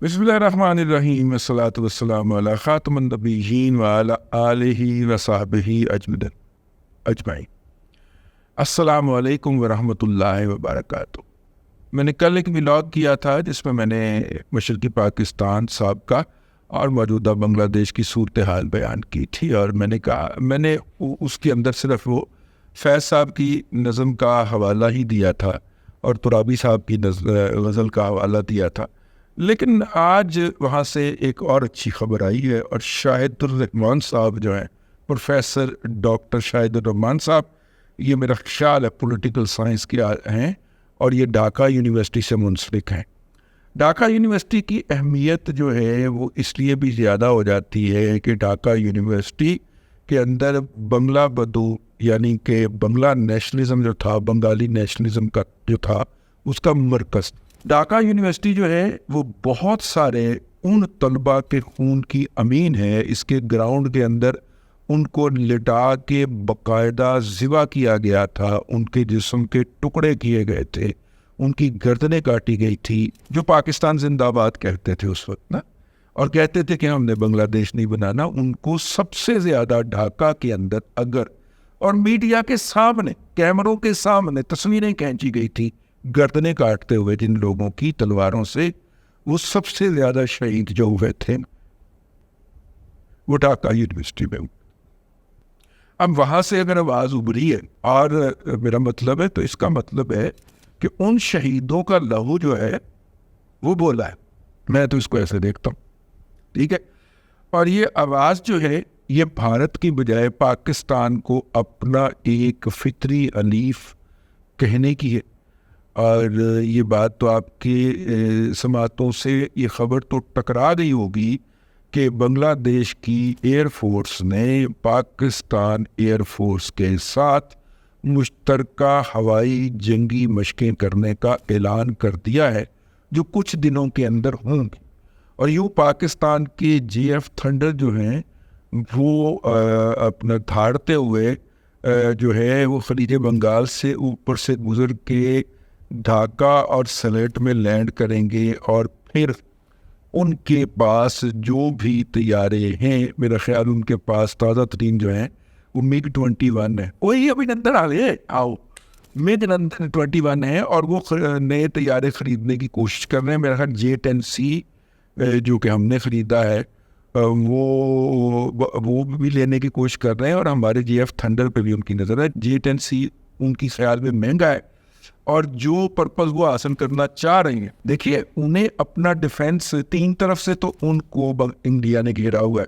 بسم اللہ الرحمن الرحیم والصلاۃ والسلام علی خاتم النبیین وعلی آلہ وصحبہ اجمعین۔ السلام علیکم ورحمۃ اللہ وبرکاتہ۔ میں نے کل ایک ولاگ کیا تھا جس میں نے مشرقی پاکستان سابقہ اور موجودہ بنگلہ دیش کی صورتحال بیان کی تھی، اور میں نے اس کے اندر صرف وہ فیض صاحب کی نظم کا حوالہ ہی دیا تھا اور ترابی صاحب کی غزل کا حوالہ دیا تھا، لیکن آج وہاں سے ایک اور اچھی خبر آئی ہے، اور شاہد الرحمان صاحب جو ہیں، پروفیسر ڈاکٹر شاہد الرحمان صاحب، یہ میرا خیال ہے پولیٹیکل سائنس کے ہیں اور یہ ڈھاکہ یونیورسٹی سے منسلک ہیں۔ ڈھاکہ یونیورسٹی کی اہمیت جو ہے وہ اس لیے بھی زیادہ ہو جاتی ہے کہ ڈھاکہ یونیورسٹی کے اندر بنگلہ بدو یعنی کہ بنگلہ نیشنلزم جو تھا، بنگالی نیشنلزم کا جو تھا، اس کا مرکز ڈھاکہ یونیورسٹی جو ہے وہ بہت سارے ان طلباء کے خون کی امین ہے۔ اس کے گراؤنڈ کے اندر ان کو لٹا کے باقاعدہ ذبح کیا گیا تھا، ان کے جسم کے ٹکڑے کیے گئے تھے، ان کی گردنیں کاٹی گئی تھی، جو پاکستان زندہ باد کہتے تھے اس وقت نا، اور کہتے تھے کہ ہم نے بنگلہ دیش نہیں بنانا۔ ان کو سب سے زیادہ ڈھاکہ کے اندر اور میڈیا کے سامنے، کیمروں کے سامنے تصویریں کھینچی گئی تھی گردنیں کاٹتے ہوئے جن لوگوں کی تلواروں سے، وہ سب سے زیادہ شہید جو ہوئے تھے وہ ڈھاکہ یونیورسٹی میں۔ اب وہاں سے اگر آواز ابھری ہے، اور میرا مطلب ہے تو اس کا مطلب ہے کہ ان شہیدوں کا لہو جو ہے وہ بولا ہے، میں تو اس کو ایسے دیکھتا ہوں، ٹھیک ہے۔ اور یہ آواز جو ہے یہ بھارت کی بجائے پاکستان کو اپنا ایک فطری الیف کہنے کی ہے، اور یہ بات تو آپ کے سماعتوں سے یہ خبر تو ٹکرا گئی ہوگی کہ بنگلہ دیش کی ایئر فورس نے پاکستان ایئر فورس کے ساتھ مشترکہ ہوائی جنگی مشقیں کرنے کا اعلان کر دیا ہے، جو کچھ دنوں کے اندر ہوں گی۔ اور یوں پاکستان کے JF تھنڈر جو ہیں وہ اپنا دھاڑتے ہوئے جو ہے وہ خلیج بنگال سے اوپر سے گزر کے ڈھاکہ اور سلیٹ میں لینڈ کریں گے، اور پھر ان کے پاس جو بھی طیارے ہیں، میرا خیال ان کے پاس تازہ ترین جو ہیں وہ MiG-21 ہے، وہی ابھینندن آ گئے، آؤ MiG-21 ہے، اور وہ نئے طیارے خریدنے کی کوشش کر رہے ہیں۔ میرا خیال J-10C جو کہ ہم نے خریدا ہے وہ بھی لینے کی کوشش کر رہے ہیں، اور ہمارے JF تھنڈر پہ بھی ان کی نظر ہے۔ J-10C ان کی خیال میں مہنگا ہے، اور جو پرپز وہ حاصل کرنا چاہ رہے ہیں، دیکھیے انہیں اپنا ڈیفینس تین طرف سے تو ان کو انڈیا نے گھیرا ہوا ہے،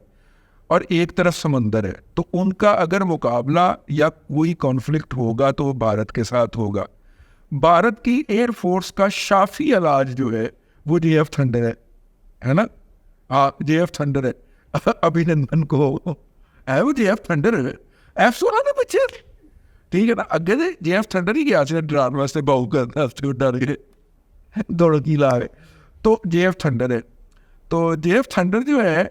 اور ایک طرف سمندر ہے، تو ان کا اگر مقابلہ یا کوئی کانفلکٹ ہوگا تو وہ بھارت کے ساتھ ہوگا۔ بھارت کی ایئر فورس کا شافی علاج جو ہے وہ JF تھنڈر ہے نا، ہاں JF تھنڈر ہے، ابھینندن کو ہے وہ JF تھنڈر ہے، F-16 نے بچے، ٹھیک ہے نا، اگر JF تھنڈر ہی کیا ڈران واسطے باؤ کرتا ہے، اس کو ڈر گئے دوڑ کی لا گئے، تو JF تھنڈر ہے۔ تو JF تھنڈر جو ہے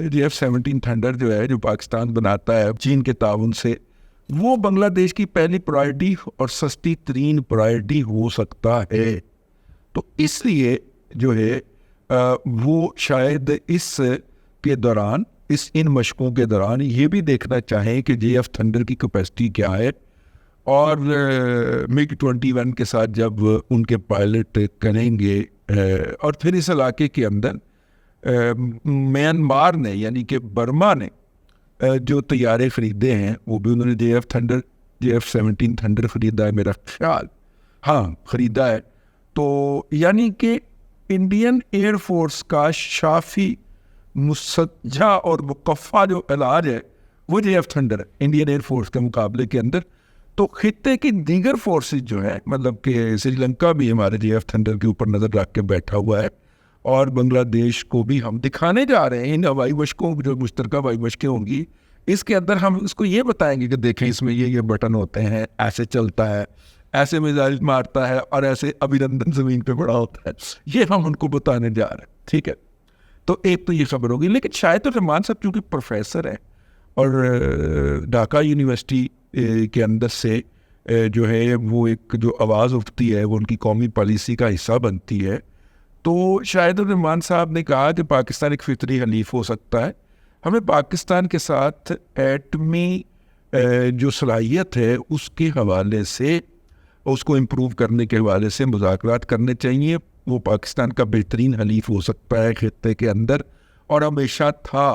JF-17 تھنڈر جو ہے، جو پاکستان بناتا ہے چین کے تعاون سے، وہ بنگلہ دیش کی پہلی پرائرٹی اور سستی ترین پرائرٹی ہو سکتا ہے۔ تو اس لیے جو ہے وہ شاید اس کے دوران ان مشقوں کے دوران یہ بھی دیکھنا چاہیں کہ JF تھنڈر کی کیپیسٹی کیا ہے، اور MiG-21 کے ساتھ جب ان کے پائلٹ کریں گے، اور پھر اس علاقے کے اندر میانمار نے یعنی کہ برما نے جو طیارے خریدے ہیں وہ بھی انہوں نے JF-17 تھنڈر خریدا ہے، میرا خیال ہاں خریدا ہے۔ تو یعنی کہ انڈین ایئر فورس کا شافی مسجع اور مکفہ جو علاج ہے وہ JF تھنڈر ہے انڈین ایئر فورس کے مقابلے کے اندر۔ تو خطے کی دیگر فورسز جو ہے، مطلب کہ سری لنکا بھی ہمارے JF تھنڈر کے اوپر نظر رکھ کے بیٹھا ہوا ہے، اور بنگلہ دیش کو بھی ہم دکھانے جا رہے ہیں ان ہوائی مشقوں، جو مشترکہ ہوائی مشقیں ہوں گی، اس کے اندر ہم اس کو یہ بتائیں گے کہ دیکھیں اس میں یہ بٹن ہوتے ہیں، ایسے چلتا ہے، ایسے میزائل مارتا ہے، اور ایسے ابھینندن زمین پہ پڑا ہوتا ہے، یہ ہم ان کو بتانے جا رہے ہیں، ٹھیک ہے۔ تو ایک تو یہ خبر ہوگی، لیکن شاہد الرحمان صاحب چونکہ پروفیسر ہیں اور ڈھاکہ یونیورسٹی کے اندر سے جو ہے وہ ایک جو آواز اٹھتی ہے وہ ان کی قومی پالیسی کا حصہ بنتی ہے، تو شاہد الرحمان صاحب نے کہا کہ پاکستان ایک فطری حلیف ہو سکتا ہے، ہمیں پاکستان کے ساتھ ایٹمی جو صلاحیت ہے اس کے حوالے سے، اس کو امپروو کرنے کے حوالے سے مذاکرات کرنے چاہیے. وہ پاکستان کا بہترین حلیف ہو سکتا ہے خطے کے اندر، اور ہمیشہ تھا.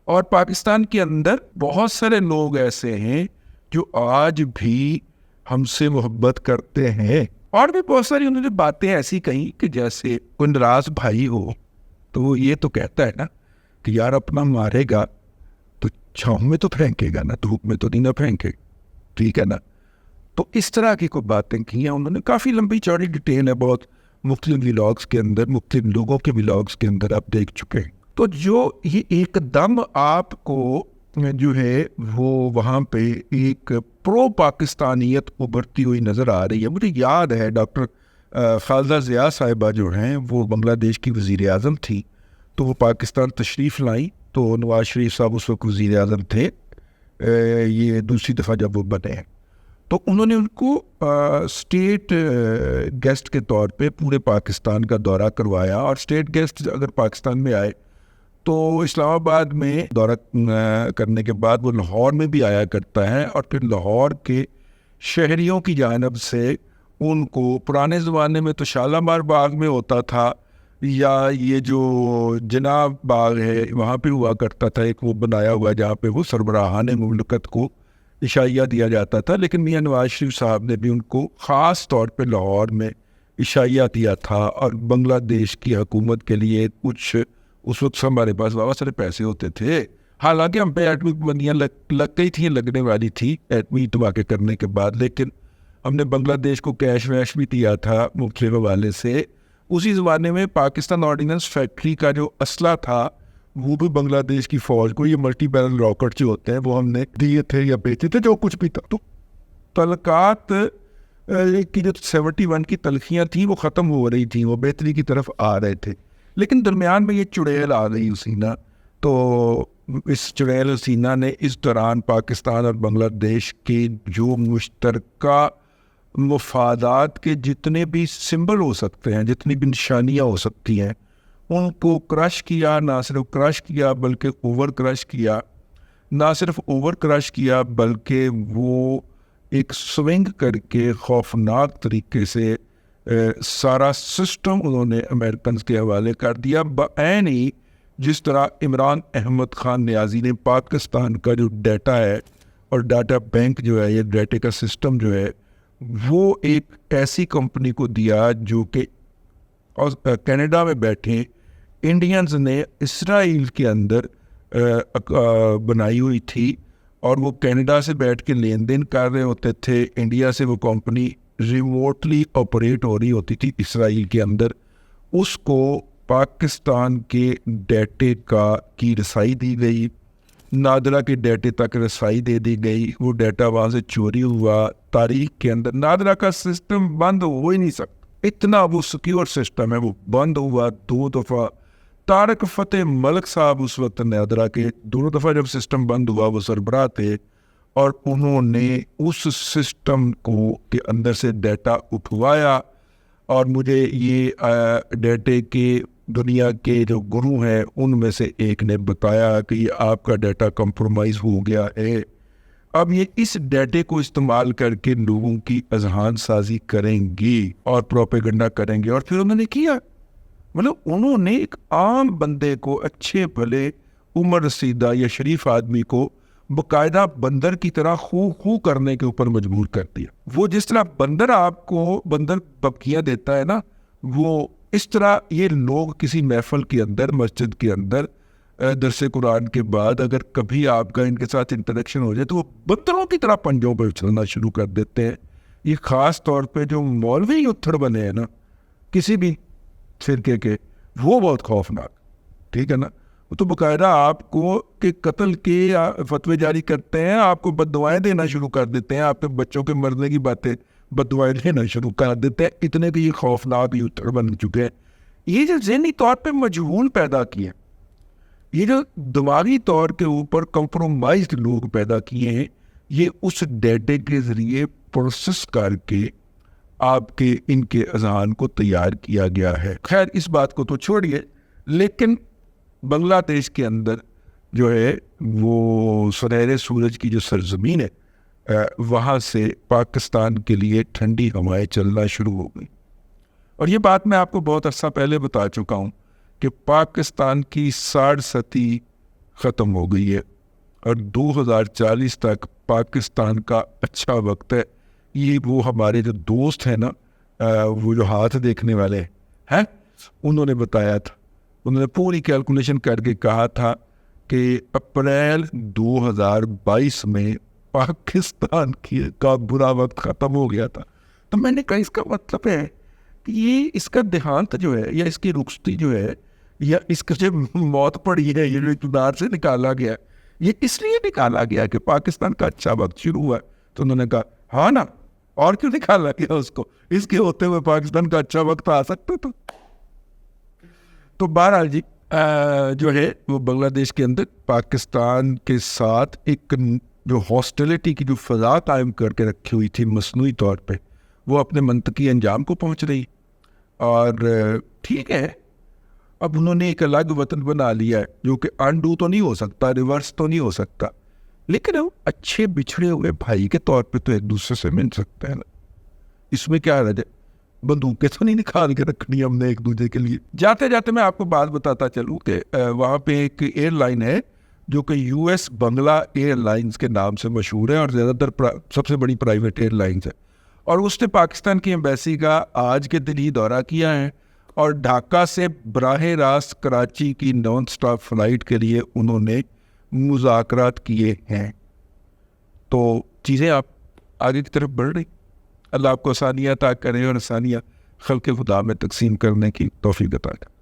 اور پاکستان کے اندر بہت سارے لوگ ایسے ہیں جو آج بھی ہم سے محبت کرتے ہیں، اور بھی بہت ساری انہوں نے باتیں ایسی کہیں کہ جیسے کوئی ناراض بھائی ہو تو وہ یہ تو کہتا ہے نا کہ یار اپنا مارے گا تو چھاؤں میں تو پھینکے گا نا، دھوپ میں تو نہیں نہ پھینکے، ٹھیک ہے نا. تو اس طرح کی کوئی باتیں کی ہیں انہوں نے، کافی لمبی چوڑی ڈیٹیل ہے، بہت مختلف ولاگس کے اندر، مختلف لوگوں کے ولاگس کے اندر آپ دیکھ چکے ہیں. تو جو یہ ایک دم آپ کو جو ہے وہ وہاں پہ ایک پرو پاکستانیت ابھرتی ہوئی نظر آ رہی ہے. مجھے یاد ہے ڈاکٹر خالدہ ضیاء صاحبہ جو ہیں وہ بنگلہ دیش کی وزیر اعظم تھی، تو وہ پاکستان تشریف لائیں. تو نواز شریف صاحب اس وقت وزیر اعظم تھے، یہ دوسری دفعہ جب وہ بنے ہیں، تو انہوں نے ان کو اسٹیٹ گیسٹ کے طور پہ پورے پاکستان کا دورہ کروایا. اور اسٹیٹ گیسٹ اگر پاکستان میں آئے تو اسلام آباد میں دورہ کرنے کے بعد وہ لاہور میں بھی آیا کرتا ہے، اور پھر لاہور کے شہریوں کی جانب سے ان کو، پرانے زمانے میں تو شالامار باغ میں ہوتا تھا، یا یہ جو جناب باغ ہے وہاں پہ ہوا کرتا تھا ایک وہ بنایا ہوا جہاں پہ وہ سربراہان مملکت کو عشائیہ دیا جاتا تھا، لیکن میاں نواز شریف صاحب نے بھی ان کو خاص طور پہ لاہور میں عشائیہ دیا تھا. اور بنگلہ دیش کی حکومت کے لیے کچھ اس وقت ہمارے پاس بہت سارے پیسے ہوتے تھے، حالانکہ ہم پہ ایٹمی پابندیاں لگ گئی تھیں، لگنے والی تھی ایٹمی دھماکے کرنے کے بعد، لیکن ہم نے بنگلہ دیش کو کیش ویش بھی دیا تھا مختلف حوالے سے. اسی زمانے میں پاکستان آرڈیننس فیکٹری کا جو اسلحہ تھا وہ بھی بنگلہ دیش کی فوج کو، یہ ملٹی بیرل راکٹ جو ہوتے ہیں وہ ہم نے دیے تھے یا بیچے تھے، جو کچھ بھی تھا. تو تعلقات کی جو 71 کی تلخیاں تھیں وہ ختم ہو رہی تھیں، وہ بہتری کی طرف آ رہے تھے، لیکن درمیان میں یہ چڑیل آ گئی حسینہ. تو اس چڑیل حسینہ نے اس دوران پاکستان اور بنگلہ دیش کے جو مشترکہ مفادات کے جتنے بھی سمبل ہو سکتے ہیں، جتنی بھی نشانیاں ہو سکتی ہیں، ان کو کرش کیا. نہ صرف کرش کیا بلکہ اوور کرش کیا، نہ صرف اوور کرش کیا بلکہ وہ ایک سوئنگ کر کے خوفناک طریقے سے سارا سسٹم انہوں نے امریکنز کے حوالے کر دیا. بعین ہی جس طرح عمران احمد خان نیازی نے پاکستان کا جو ڈیٹا ہے اور ڈاٹا بینک جو ہے، یہ ڈیٹے کا سسٹم جو ہے، وہ ایک ایسی کمپنی کو دیا جو کہ کینیڈا میں بیٹھے انڈینز نے اسرائیل کے اندر بنائی ہوئی تھی، اور وہ کینیڈا سے بیٹھ کے لین دین کر رہے ہوتے تھے. انڈیا سے وہ کمپنی ریموٹلی آپریٹ ہو رہی ہوتی تھی اسرائیل کے اندر. اس کو پاکستان کے ڈیٹے کی رسائی دی گئی، نادرا کے ڈیٹے تک رسائی دے دی گئی. وہ ڈیٹا وہاں سے چوری ہوا. تاریخ کے اندر نادرا کا سسٹم بند ہو ہی نہیں سکتا، اتنا وہ سیکیور سسٹم ہے. وہ بند ہوا 2 دفعہ. طارق فتح ملک صاحب اس وقت نادرا کے 2 دفعہ جب سسٹم بند ہوا وہ سربراہ تھے، اور انہوں نے اس سسٹم کے اندر سے ڈیٹا اٹھوایا. اور مجھے یہ ڈیٹے کے دنیا کے جو گرو ہیں ان میں سے ایک نے بتایا کہ یہ آپ کا ڈیٹا کمپرومائز ہو گیا ہے. اب یہ اس ڈیٹے کو استعمال کر کے لوگوں کی اذہان سازی کریں گی اور پروپیگنڈا کریں گے. اور پھر انہوں نے کیا، مطلب انہوں نے ایک عام بندے کو، اچھے بھلے عمر رسیدہ یا شریف آدمی کو باقاعدہ بندر کی طرح خو کرنے کے اوپر مجبور کر دیا. وہ جس طرح بندر آپ کو بندر ببکیاں دیتا ہے نا، وہ اس طرح یہ لوگ کسی محفل کے اندر، مسجد کے اندر درس قرآن کے بعد اگر کبھی آپ کا ان کے ساتھ انٹریکشن ہو جائے تو وہ بندروں کی طرح پنجوں پہ اچھلنا شروع کر دیتے ہیں. یہ خاص طور پہ جو مولوی اتھڑ بنے ہیں نا کسی بھی فرقے کے، وہ بہت خوفناک، ٹھیک ہے نا. تو باقاعدہ آپ کو کہ قتل کے فتوے جاری کرتے ہیں، آپ کو بد دعائیں دینا شروع کر دیتے ہیں، آپ کے بچوں کے مرنے کی باتیں بد دعائیں دینا شروع کر دیتے ہیں. اتنے کہ یہ خوفناک یوتھڑ بن چکے ہیں. یہ جو ذہنی طور پہ مجہول پیدا کیے، یہ جو دماغی طور کے اوپر کمپرومائزڈ لوگ پیدا کیے ہیں، یہ اس ڈیٹے کے ذریعے پروسیس کر کے آپ کے ان کے اذہان کو تیار کیا گیا ہے. خیر اس بات کو تو چھوڑیے, لیکن بنگلہ دیش کے اندر جو ہے وہ سنہرے سورج کی جو سرزمین ہے وہاں سے پاکستان کے لیے ٹھنڈی ہوائیں چلنا شروع ہو گئی. اور یہ بات میں آپ کو بہت عرصہ پہلے بتا چکا ہوں کہ پاکستان کی 60 ختم ہو گئی ہے اور 2040 تک پاکستان کا اچھا وقت ہے. یہ وہ ہمارے جو دوست ہیں نا, وہ جو ہاتھ دیکھنے والے ہیں, انہوں نے بتایا تھا, انہوں نے پوری کیلکولیشن کر کے کہا تھا کہ اپریل 2022 میں پاکستان کا برا وقت ختم ہو گیا تھا. تو میں نے کہا اس کا مطلب ہے کہ یہ اس کا دیہانت جو ہے یا اس کی رخصتی جو ہے یا اس کا جو موت پڑی ہے, یہ جو اقتدار سے نکالا گیا, یہ اس لیے نکالا گیا کہ پاکستان کا اچھا وقت شروع ہوا ہے. تو انہوں نے کہا ہاں نا, اور کیوں نکالا گیا اس کو, اس کے ہوتے ہوئے پاکستان کا اچھا وقت آ سکتا تھا. تو بہرحال جی جو ہے وہ بنگلہ دیش کے اندر پاکستان کے ساتھ ایک جو ہاسٹیلٹی کی جو فضا قائم کر کے رکھی ہوئی تھی مصنوعی طور پہ, وہ اپنے منطقی انجام کو پہنچ رہی. اور ٹھیک ہے, اب انہوں نے ایک الگ وطن بنا لیا ہے جو کہ انڈو تو نہیں ہو سکتا, ریورس تو نہیں ہو سکتا, لیکن ہم اچھے بچھڑے ہوئے بھائی کے طور پہ تو ایک دوسرے سے مل سکتے ہیں نا. اس میں کیا رہ جائے, بندوقیں تو نہیں نکال کے رکھنی ہم نے ایک دوسرے کے لیے. جاتے جاتے میں آپ کو بات بتاتا چلوں کہ وہاں پہ ایک ایئر لائن ہے جو کہ US بنگلہ ایئر لائنز کے نام سے مشہور ہے اور زیادہ تر سب سے بڑی پرائیویٹ ایئر لائنز ہے. اور اس نے پاکستان کی ایمبیسی کا آج کے دن ہی دورہ کیا ہے اور ڈھاکہ سے براہ راست کراچی کی نان سٹاپ فلائٹ کے لیے انہوں نے مذاکرات کیے ہیں. تو چیزیں آپ آگے کی طرف بڑھ رہی. اللہ آپ کو آسانیاں عطا کرے اور آسانیاں خلق خدا میں تقسیم کرنے کی توفیق عطا کرے.